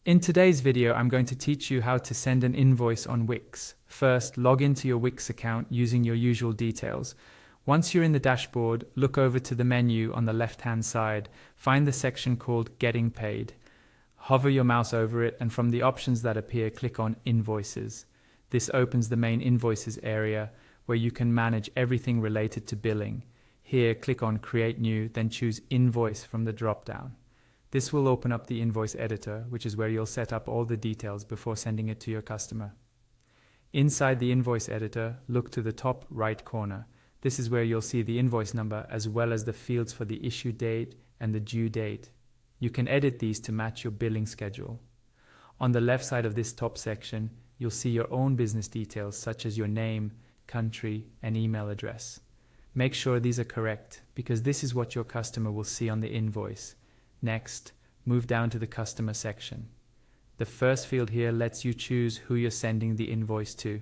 In today's video, I'm going to teach you how to send an invoice on Wix. First, log into your Wix account using your usual details. Once you're in the dashboard, look over to the menu on the left-hand side, find the section called Getting Paid. Hover your mouse over it, and from the options that appear, click on Invoices. This opens the main Invoices area, where you can manage everything related to billing. Here, click on Create New, then choose Invoice from the drop-down. This will open up the invoice editor, which is where you'll set up all the details before sending it to your customer. Inside the invoice editor, look to the top right corner. This is where you'll see the invoice number as well as the fields for the issue date and the due date. You can edit these to match your billing schedule. On the left side of this top section, you'll see your own business details such as your name, country, and email address. Make sure these are correct because this is what your customer will see on the invoice. Next, move down to the customer section. The first field here lets you choose who you're sending the invoice to.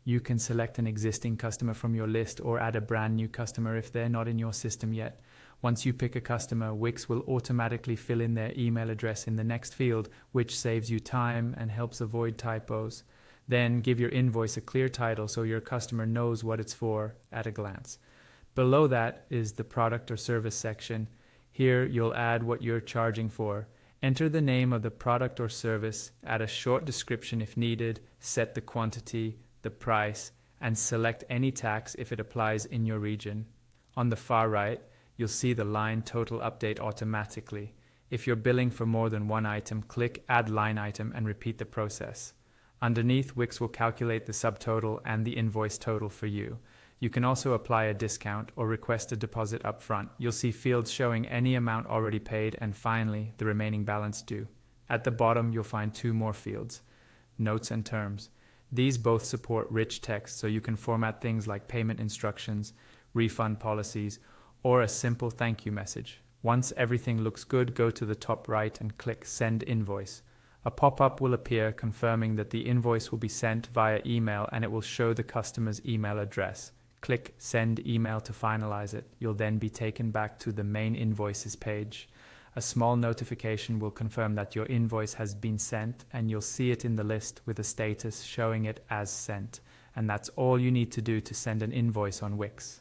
You can select an existing customer from your list or add a brand new customer if they're not in your system yet. Once you pick a customer, Wix will automatically fill in their email address in the next field, which saves you time and helps avoid typos. Then give your invoice a clear title so your customer knows what it's for at a glance. Below that is the product or service section. Here you'll add what you're charging for. Enter the name of the product or service, add a short description if needed, set the quantity, the price, and select any tax if it applies in your region. On the far right, you'll see the line total update automatically. If you're billing for more than one item, click Add Line Item and repeat the process. Underneath, Wix will calculate the subtotal and the invoice total for you. You can also apply a discount or request a deposit up front. You'll see fields showing any amount already paid and finally the remaining balance due. At the bottom, you'll find two more fields, Notes and Terms. These both support rich text, so you can format things like payment instructions, refund policies, or a simple thank you message. Once everything looks good, go to the top right and click Send Invoice. A pop-up will appear confirming that the invoice will be sent via email and it will show the customer's email address. Click Send Email to finalize it. You'll then be taken back to the main invoices page. A small notification will confirm that your invoice has been sent and you'll see it in the list with a status showing it as sent. And that's all you need to do to send an invoice on Wix.